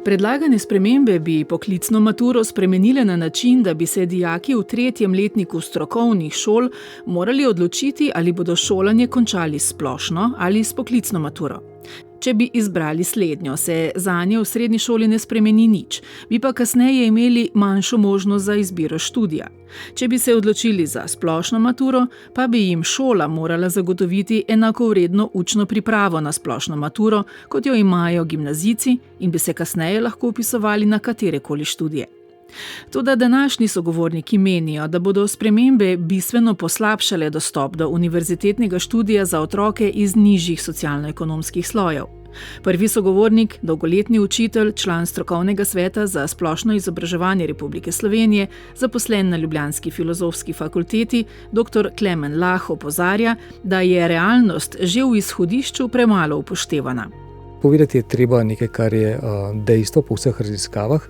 Predlagane spremembe bi poklicno maturo spremenile na način, da bi se dijaki v 3. letniku strokovnih šol morali odločiti, ali bodo šolanje končali s splošno ali s poklicno maturo. Če bi izbrali slednjo, se zanje v srednji šoli ne spremeni nič, bi pa kasneje imeli manjšo možnost za izbiro študija. Če bi se odločili za splošno maturo, pa bi jim šola morala zagotoviti enakovredno učno pripravo na splošno maturo, kot jo imajo gimnazijci, in bi se kasneje lahko vpisovali na katerekoli študije. Toda današnji sogovorniki menijo, da bodo spremembe bistveno poslabšale dostop do univerzitetnega študija za otroke iz nižjih socialno-ekonomskih slojev. Prvi sogovornik, dolgoletni učitelj, član strokovnega sveta za splošno izobraževanje Republike Slovenije, zaposlen na ljubljanski filozofski fakulteti, dr. Klemen Lah opozarja, da je realnost že v izhodišču premalo upoštevana. Povedati je treba nekaj, kar je dejstvo po vseh raziskavah,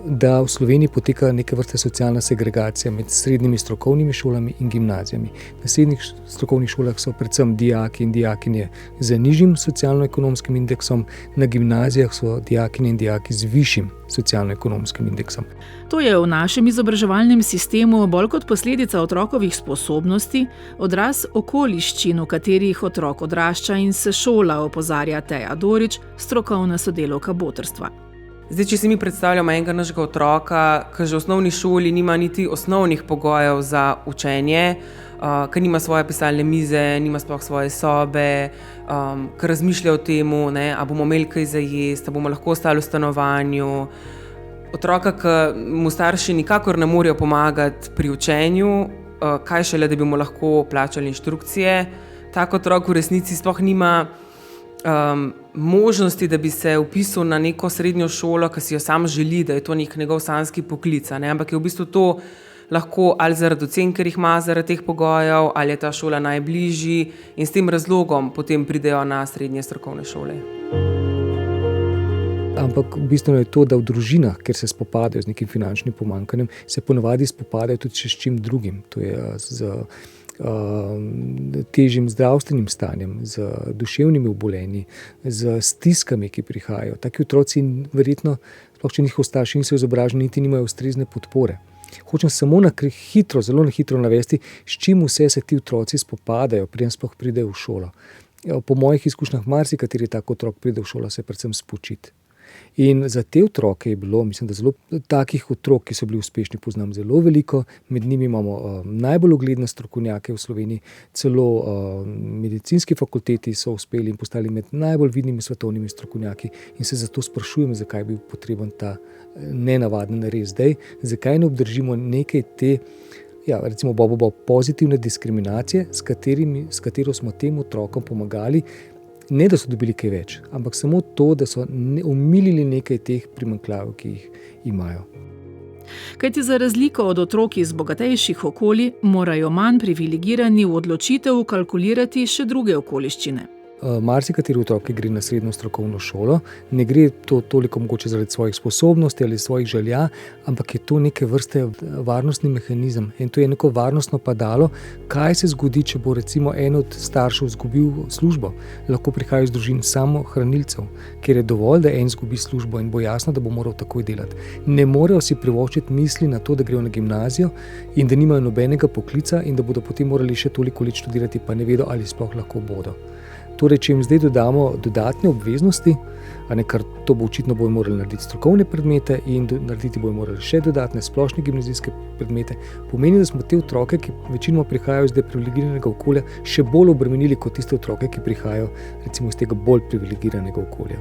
da v Sloveniji poteka neke vrste socialna segregacija med srednjimi strokovnimi šolami in gimnazijami. Na srednjih strokovnih šolah so predvsem dijaki in dijakinje z nižjim socialno-ekonomskim indeksom, na gimnazijah so dijakinje in dijaki z višjim socialno-ekonomskim indeksom. To je v našem izobraževalnem sistemu bolj kot posledica otrokovih sposobnosti, odraz okoliščin, v katerih otrok odrašča in se šola, opozarja Teja Dorič, strokovna sodelavka Botrstva. Zdaj, če si mi predstavljamo enega našega otroka, ki že v osnovni šoli nima niti osnovnih pogojev za učenje, ki nima svoje pisalne mize, nima sploh svoje sobe, ki razmišlja o tem, a bomo imeli kaj za jesti, a bomo lahko ostali v stanovanju. Otroka, ki mu starši nikakor ne morejo pomagati pri učenju, kaj šele, da bi mu lahko plačali inštrukcije. Tak otrok v resnici sploh nima možnosti, da bi se vpisal na neko srednjo šolo, ki si jo sam želi, da je to nek njegov sanjski poklic, ampak je v bistvu to lahko ali zaradi ocen, ker jih ima zaradi teh pogojev, ali je ta šola najbližji in s tem razlogom potem pridejo na srednje strokovne šole. Ampak bistveno je to, da v družinah, kjer se spopadajo z nekim finančnim pomanjkanjem, se ponavadi spopadajo tudi še s čim drugim. To je z težjim zdravstvenim stanjem, z duševnimi obolenji, z stiskami, ki prihajajo. Taki otroci verjetno, sploh če njihov starši niso izobraženi, niti nimajo ustrezne podpore. Hočem samo zelo na hitro navesti, s čim vse se ti otroci spopadajo, preden sploh pridejo v šolo. Po mojih izkušnjah marsikateri tak otrok pride v šolo se predvsem spočiti. In za te otroke je bilo, mislim, da zelo takih otrok, ki so bili uspešni, poznam zelo veliko. Med njimi imamo najbolj ugledne strokovnjake v Sloveniji, celo medicinski fakulteti so uspeli in postali med najbolj vidnimi svetovnimi strokovnjaki in se zato sprašujem, zakaj bi potreben ta nenavaden res zdaj, zakaj ne obdržimo nekaj te, recimo pozitivne diskriminacije, s katero smo tem otrokom pomagali. Ne, da so dobili kaj več, ampak samo to, da so omilili nekaj teh primanjkljajev, ki jih imajo. Kajti za razliko od otrok iz bogatejših okolij morajo manj privilegirani v odločitev kalkulirati še druge okoliščine. Marsikateri otrok, ki gre na srednjo strokovno šolo, ne gre to toliko mogoče zaradi svojih sposobnosti ali svojih želja, ampak je to neke vrste varnostni mehanizem in to je neko varnostno padalo, kaj se zgodi, če bo recimo en od staršev izgubil službo. Lahko prihaja iz družin samohranilcev, kjer je dovolj, da en izgubi službo in bo jasno, da bo moral takoj delati. Ne morejo si privoščiti misli na to, da grejo na gimnazijo in da nimajo nobenega poklica in da bodo potem morali še toliko let študirati, pa ne vedo, ali sploh lahko bodo. Torej, če jim zdaj dodamo dodatne obveznosti, kar to bo očitno bojo morali narediti strokovne predmete in narediti bojo morali še dodatne splošne gimnazijske predmete, pomeni, da smo te otroke, ki večinoma prihajajo iz deprivilegiranega okolja, še bolj obremenili kot tiste otroke, ki prihajajo recimo iz tega bolj privilegiranega okolja.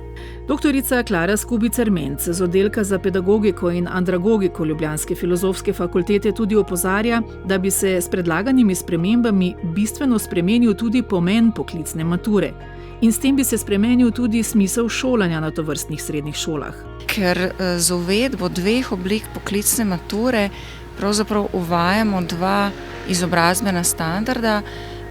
Doktorica Klara Skubicer-Menc z oddelka za pedagogiko in andragogiko Ljubljanske filozofske fakultete tudi opozarja, da bi se s predlaganimi spremembami bistveno spremenil tudi pomen poklicne mature. In s tem bi se spremenil tudi smisel šolanja na tovrstnih srednjih šolah. Ker z uvedbo 2 oblik poklicne mature pravzaprav uvajamo 2 izobrazbena standarda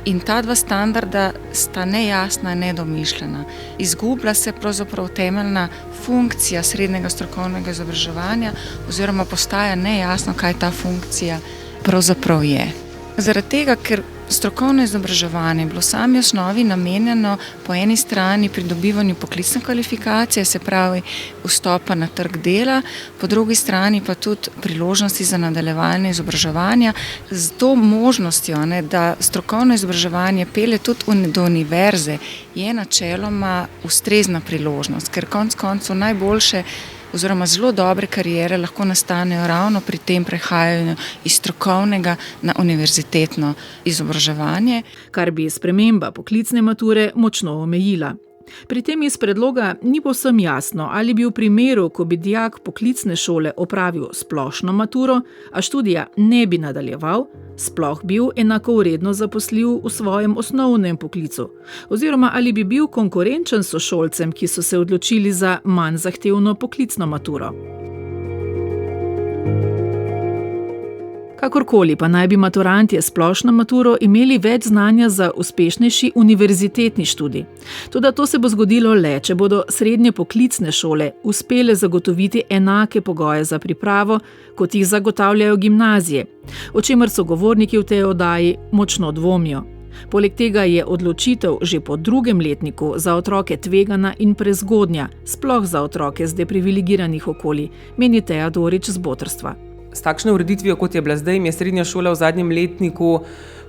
in ta 2 standarda sta nejasna in nedomišljena. Izgublja se pravzaprav temeljna funkcija srednjega strokovnega izobraževanja oziroma postaja nejasno, kaj ta funkcija pravzaprav je. Zaradi tega, ker strokovno izobraževanje bilo sami osnovi namenjeno po eni strani pridobivanju poklicne kvalifikacije, se pravi vstopa na trg dela, po drugi strani pa tudi priložnosti za nadaljevanje izobraževanja z to možnostjo, da strokovno izobraževanje pelje tudi do univerze, je načeloma ustrezna priložnost, ker konec koncev najboljše oziroma zelo dobre kariere lahko nastanejo ravno pri tem prehajanju iz strokovnega na univerzitetno izobraževanje. Kar bi sprememba poklicne mature močno omejila. Pri tem iz predloga ni povsem jasno, ali bi v primeru, ko bi dijak poklicne šole opravil splošno maturo, a študija ne bi nadaljeval, sploh bil enakovredno zaposljiv v svojem osnovnem poklicu, oziroma ali bi bil konkurenčen sošolcem, ki so se odločili za manj zahtevno poklicno maturo. Kakorkoli pa naj bi maturantje s splošno maturo imeli več znanja za uspešnejši univerzitetni študij. Toda to se bo zgodilo le, če bodo srednje poklicne šole uspele zagotoviti enake pogoje za pripravo, kot jih zagotavljajo gimnazije, o čemer sogovorniki v tej oddaji močno dvomijo. Poleg tega je odločitev že po 2. letniku za otroke tvegana in prezgodnja, sploh za otroke z deprivilegiranih okolij, meni Teja Dorič z Botrstva. S takšno ureditvijo, kot je bila zdaj, je srednja šola v zadnjem letniku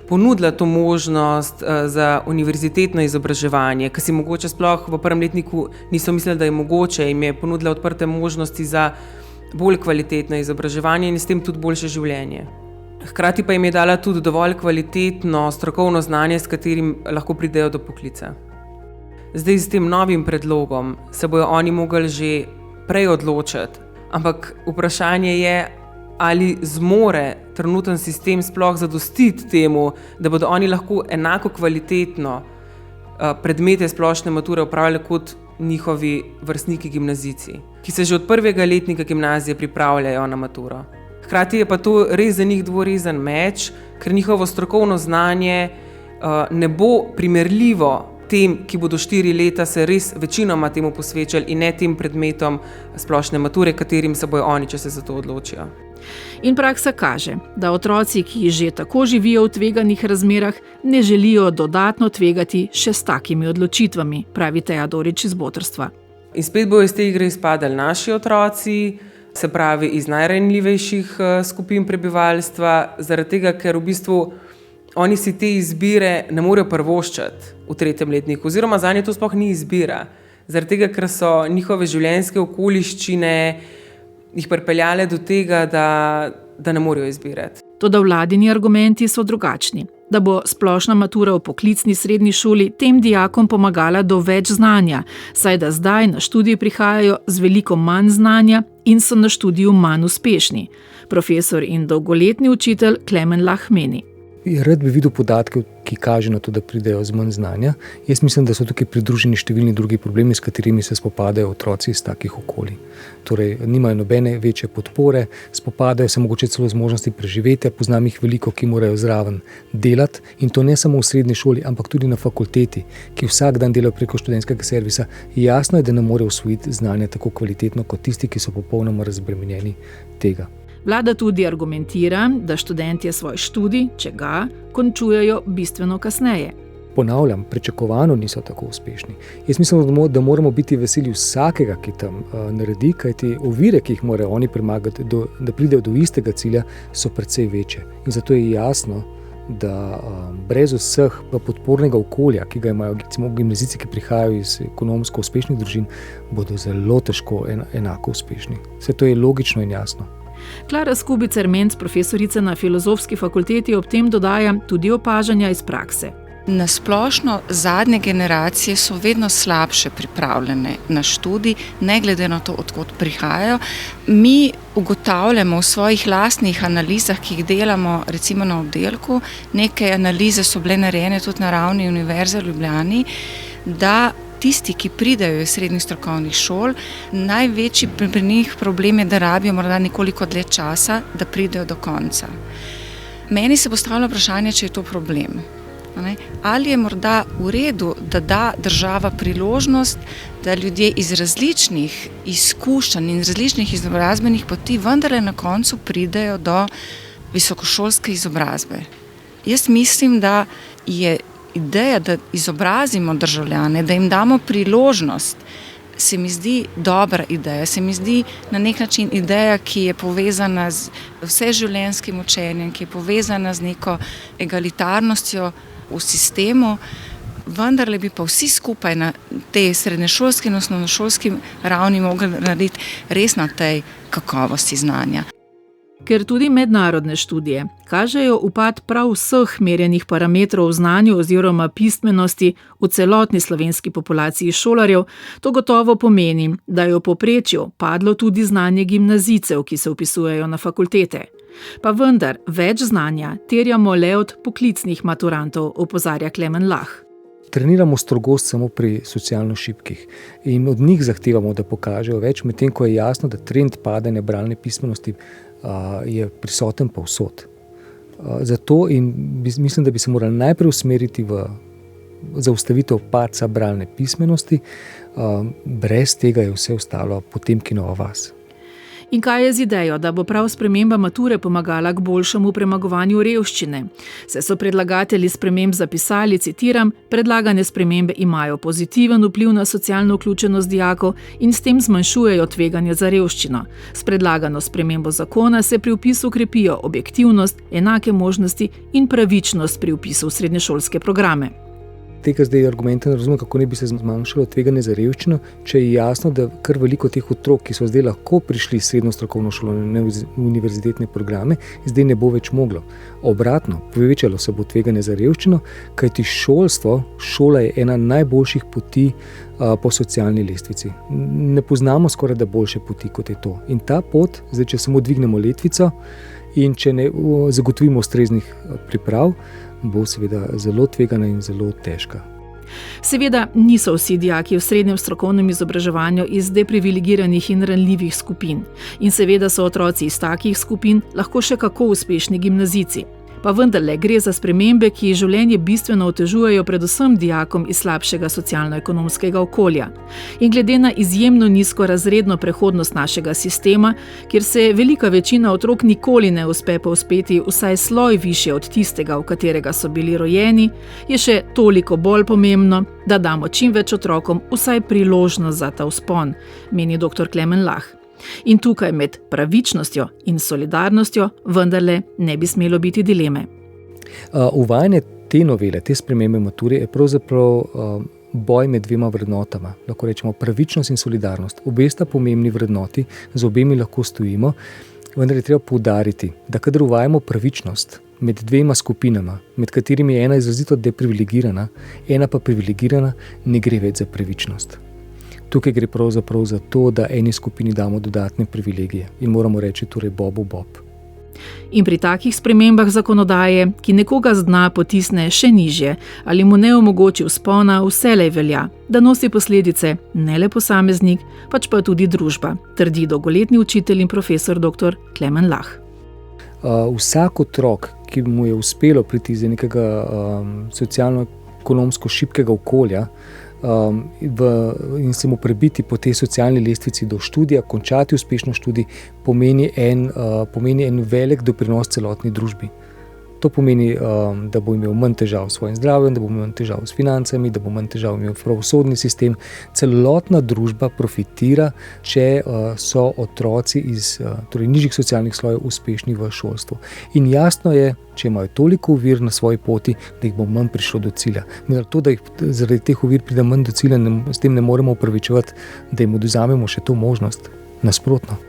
ponudila to možnost za univerzitetno izobraževanje, ki si mogoče sploh v 1. letniku niso mislili, da je mogoče, jim je ponudila odprte možnosti za bolj kvalitetno izobraževanje in s tem tudi boljše življenje. Hkrati pa jim je dala tudi dovolj kvalitetno strokovno znanje, s katerim lahko pridejo do poklica. Zdaj s tem novim predlogom se bojo oni mogli že prej odločiti, ampak vprašanje je, ali zmore trenuten sistem sploh zadostiti temu, da bodo oni lahko enako kvalitetno predmete splošne mature upravljali kot njihovi vrstniki gimnazijci, ki se že od 1. letnika gimnazije pripravljajo na maturo. Hkrati je pa to res za njih dvorezen meč, ker njihovo strokovno znanje ne bo primerljivo tem, ki bodo 4 leta se res večinoma temu posvečali in ne tem predmetom splošne mature, katerim se bojo oni, če se za to odločijo. In praksa kaže, da otroci, ki že tako živijo v tveganih razmerah, ne želijo dodatno tvegati še s takimi odločitvami, pravi Teja Dorič iz Botrstva. In spet bojo iz te igre izpadali naši otroci, se pravi iz najranljivejših skupin prebivalstva, zaradi tega, ker v bistvu oni si te izbire ne morejo privoščiti v 3. letniku, oziroma zanje to sploh ni izbira, zaradi tega, ker so njihove življenjske okoliščine jih pripeljale do tega, da ne morejo izbirati. Toda vladini argumenti so drugačni, da bo splošna matura v poklicni srednji šoli tem dijakom pomagala do več znanja, saj da zdaj na študij prihajajo z veliko manj znanja in so na študiju manj uspešni. Profesor in dolgoletni učitelj Klemen Lah meni. Rad bi videl podatke, ki kaže na to, da pridejo z manj znanja. Jaz mislim, da so tukaj pridruženi številni drugi problemi, s katerimi se spopadajo otroci iz takih okolij. Torej, nimajo nobene večje podpore, spopadajo se mogoče celo z možnosti preživetja, poznam jih veliko, ki morajo zraven delati in to ne samo v srednji šoli, ampak tudi na fakulteti, ki vsak dan delajo preko študentskega servisa. Jasno je, da ne morejo usvojiti znanja tako kvalitetno kot tisti, ki so popolnoma razbremenjeni tega. Vlada tudi argumentira, da študentje svoj študij, če ga, končujejo bistveno kasneje. Ponavljam, pričakovano niso tako uspešni. Jaz mislim, da moramo biti veseli vsakega, ki tam naredi, kajti ovire, ki jih morajo oni premagati, da pridejo do istega cilja, so precej večje. In zato je jasno, da brez vseh podpornega okolja, ki ga imajo recimo gimnazijci, ki prihajajo iz ekonomsko uspešnih družin, bodo zelo težko enako uspešni. Vse to je logično in jasno. Klara Skubicer-Menc, profesorica na Filozofski fakulteti, ob tem dodaja tudi opažanja iz prakse. Na splošno zadnje generacije so vedno slabše pripravljene na študij, ne glede na to, odkot prihajajo. Mi ugotavljamo v svojih lastnih analizah, ki jih delamo recimo na oddelku, neke analize so bile narejene tudi na ravni Univerze v Ljubljani, da tisti, ki pridejo iz srednjih strokovnih šol, največji pri njih problem je, da rabijo morda nekoliko dlje časa, da pridejo do konca. Meni se postavlja vprašanje, če je to problem. Ali je morda v redu, da da država priložnost, da ljudje iz različnih izkušenj in različnih izobrazbenih poti vendarle na koncu pridejo do visokošolske izobrazbe. Jaz mislim, da je ideja, da izobrazimo državljane, da jim damo priložnost, se mi zdi dobra ideja, se mi zdi na nek način ideja, ki je povezana z vseživljenjskim učenjem, ki je povezana z neko egalitarnostjo v sistemu, vendarle bi pa vsi skupaj na tej srednješolski in osnovnošolski ravni mogli narediti res na tej kakovosti znanja. Ker tudi mednarodne študije kažejo upad prav vseh merjenih parametrov v znanju oziroma pismenosti v celotni slovenski populaciji šolarjev, to gotovo pomeni, da je v povprečju padlo tudi znanje gimnazijcev, ki se vpisujejo na fakultete. Pa vendar več znanja terjamo le od poklicnih maturantov, opozarja Klemen Lah. Treniramo strogost samo pri socialno šibkih in od njih zahtevamo, da pokažejo več, medtem ko je jasno, da trend padanja bralne pismenosti je prisoten povsod. Zato in mislim, da bi se morali najprej usmeriti v zaustavitev padca bralne pismenosti, brez tega je vse ostalo Potemkinova vas. In kaj je z idejo, da bo prav sprememba mature pomagala k boljšemu premagovanju revščine? Saj so predlagatelji sprememb zapisali, citiram, predlagane spremembe imajo pozitiven vpliv na socialno vključenost dijakov in s tem zmanjšujejo tveganje za revščino. S predlagano spremembo zakona se pri vpisu krepijo objektivnost, enake možnosti in pravičnost pri vpisu v srednješolske programe. Tega zdaj argumente ne razumem, kako ne bi se zmanjšalo tveganje za revščino, če je jasno, da kar veliko teh otrok, ki so zdaj lahko prišli v srednjo strokovno šolo na univerzitetne programe, zdaj ne bo več moglo. Obratno, povečalo se bo tveganje za revščino, kajti šola je ena najboljših poti po socialni lestvici. Ne poznamo skoraj da boljše poti, kot je to. In ta pot, zdaj če samo dvignemo letvico in če ne zagotovimo ustreznih priprav, bo seveda zelo tvegana in zelo težka. Seveda niso vsi dijaki v srednjem strokovnem izobraževanju iz deprivilegiranih in ranljivih skupin. In seveda so otroci iz takih skupin lahko še kako uspešni gimnazijci. Pa vendarle gre za spremembe, ki življenje bistveno otežujejo predvsem dijakom iz slabšega socialno-ekonomskega okolja. In glede na izjemno nizko razredno prehodnost našega sistema, kjer se velika večina otrok nikoli ne uspe povzpeti vsaj sloj višje od tistega, v katerega so bili rojeni, je še toliko bolj pomembno, da damo čim več otrokom vsaj priložnost za ta vzpon, meni dr. Klemen Lah. In tukaj med pravičnostjo in solidarnostjo vendarle ne bi smelo biti dileme. Uvajanje te novele, te spremembe mature je pravzaprav boj med dvema vrednotama. Lahko rečemo pravičnost in solidarnost. Obe sta pomembni vrednoti, z obemi lahko stojimo, vendar je treba poudariti, da kadar uvajamo pravičnost med dvema skupinama, med katerimi je ena izrazito deprivilegirana, ena pa privilegirana, ne gre več za pravičnost. Tukaj gre pravzaprav za to, da eni skupini damo dodatne privilegije in moramo reči torej bobu bob. In pri takih spremembah zakonodaje, ki nekoga z dna potisne še nižje ali mu ne omogoči vzpona, vselej velja, da nosi posledice ne le posameznik, pač pa tudi družba, trdi dolgoletni učitelj in profesor dr. Klemen Lah. Vsak otrok, ki mu je uspelo priti iz nekega socialno-ekonomsko šibkega okolja, in se mu prebiti po tej socialni lestvici do študija, končati uspešno študij, pomeni en velik doprinos celotni družbi. To pomeni, da bo imel manj težav s svojim zdravjem, da bo imel manj težav s financami, da bo manj težav imel pravosodni sistem. Celotna družba profitira, če so otroci iz nižjih socialnih slojev uspešni v šolstvu. In jasno je, če imajo toliko ovir na svoji poti, da jih bo manj prišlo do cilja. To, da jih zaradi teh ovir pride manj do cilja, s tem ne moremo opravičevati, da jim odvzamemo še to možnost. Nasprotno.